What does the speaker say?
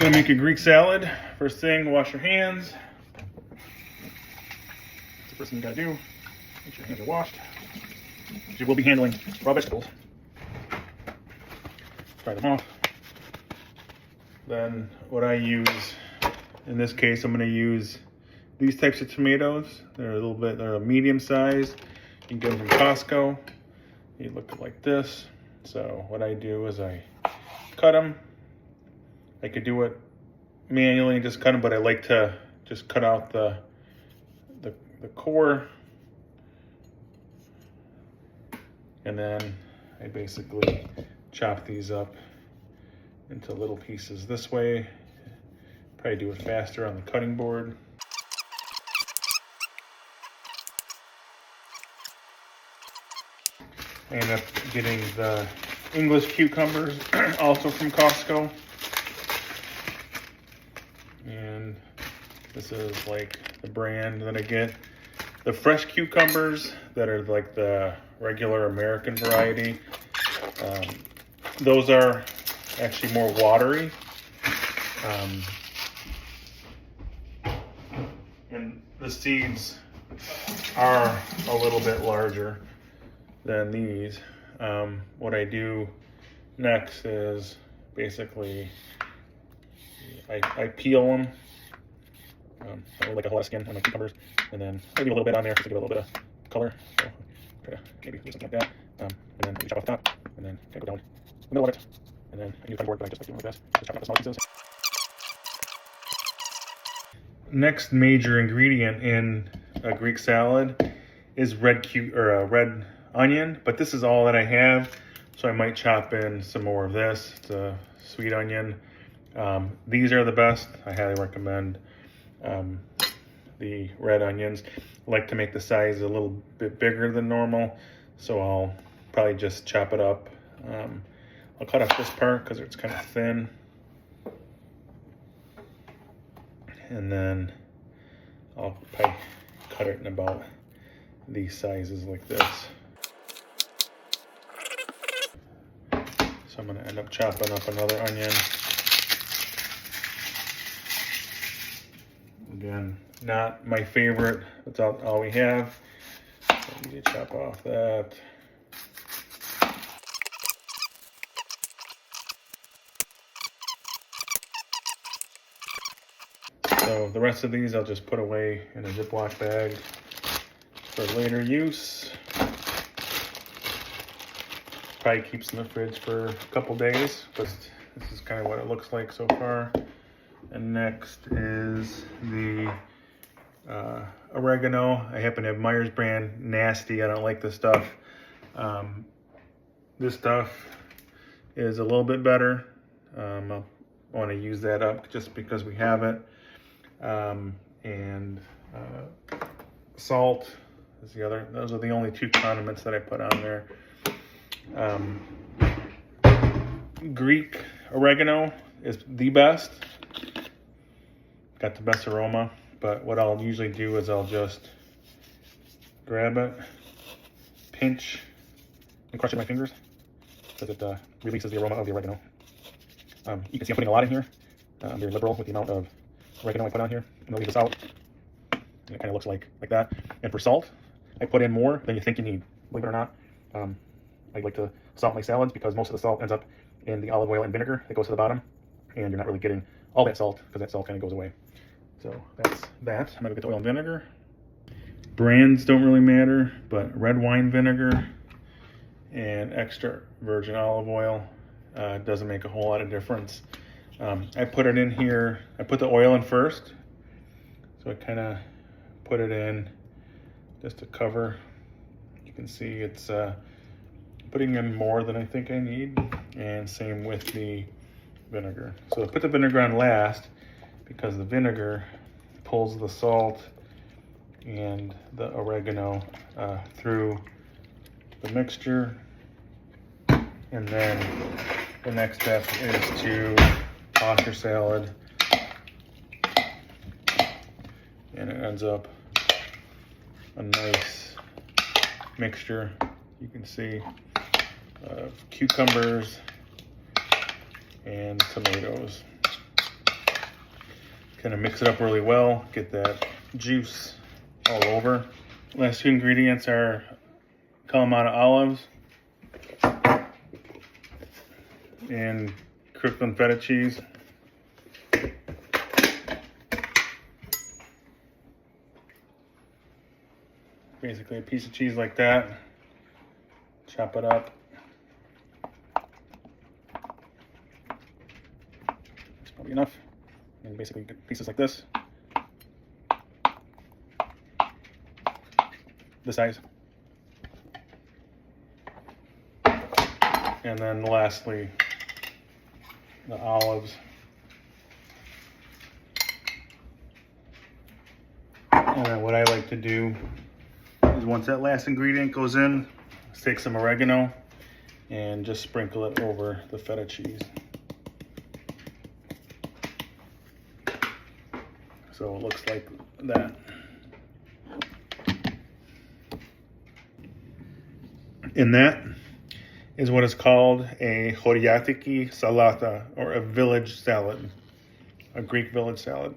Gonna make a Greek salad. First thing, wash your hands. That's the first thing you gotta do. Make sure your hands are washed. You will be handling raw vegetables. Fry them off. Then what I use, in this case, I'm gonna use these types of tomatoes. They're a medium size. You can get them from Costco. They look like this. So what I do is I cut them. I could do it manually and just cut them, but I like to just cut out the core. And then I basically chop these up into little pieces this way. Probably do it faster on the cutting board. I end up getting the English cucumbers also from Costco. And this is like the brand that I get. The fresh cucumbers that are like the regular American variety, those are actually more watery. And the seeds are a little bit larger than these. What I do next is basically I peel them. I don't like a whole lot of skin on my cucumbers, and then I leave a little bit on there just to give it a little bit of color. So try to maybe do something like that. And then you chop off the top, and then I go down the middle of it, and then I use my board, but I just like doing like this. Just chop off the small pieces. Next major ingredient in a Greek salad is red onion, but this is all that I have, so I might chop in some more of this. It's a sweet onion. These are the best. I highly recommend the red onions. I like to make the size a little bit bigger than normal, so I'll probably just chop it up. I'll cut off this part because it's kind of thin. And then I'll probably cut it in about these sizes like this. So I'm going to end up chopping up another onion. Again, not my favorite. That's all we have. So I need to chop off that. So the rest of these I'll just put away in a Ziploc bag for later use. Probably keeps in the fridge for a couple days, but this is kind of what it looks like so far. And next is the oregano. I happen to have Myers brand. Nasty. I don't like this stuff. This stuff is a little bit better. I want to use that up just because we have it. And salt is the other. Those are the only two condiments that I put on there. Greek oregano is the best. Got the best aroma, but what I'll usually do is I'll just grab it, pinch, and crush it in my fingers because it releases the aroma of the oregano. You can see I'm putting a lot in here. I'm very liberal with the amount of oregano I put on here. I'm gonna leave this out, and it kind of looks like that. And for salt, I put in more than you think you need. Believe it or not, I like to salt my salads because most of the salt ends up in the olive oil and vinegar that goes to the bottom, and you're not really getting all that salt because that salt kind of goes away. So that's that. I'm gonna get the oil and vinegar. Brands don't really matter, but red wine vinegar and extra virgin olive oil doesn't make a whole lot of difference. I put it in here. I put the oil in first, so I kind of put it in just to cover. You can see it's putting in more than I think I need, and same with the vinegar. So I put the vinegar on last because the vinegar pulls the salt and the oregano through the mixture. And then the next step is to toss your salad, and it ends up a nice mixture. You can see cucumbers and tomatoes. Kind of mix it up really well, get that juice all over. Last two ingredients are Kalamata olives and Kirkland feta cheese. Basically a piece of cheese like that. Chop it up. That's probably enough. And basically get pieces like this. This size. And then lastly, the olives. And then what I like to do is once that last ingredient goes in, take some oregano and just sprinkle it over the feta cheese. So it looks like that. And that is what is called a choriatiki salata, or a village salad, a Greek village salad.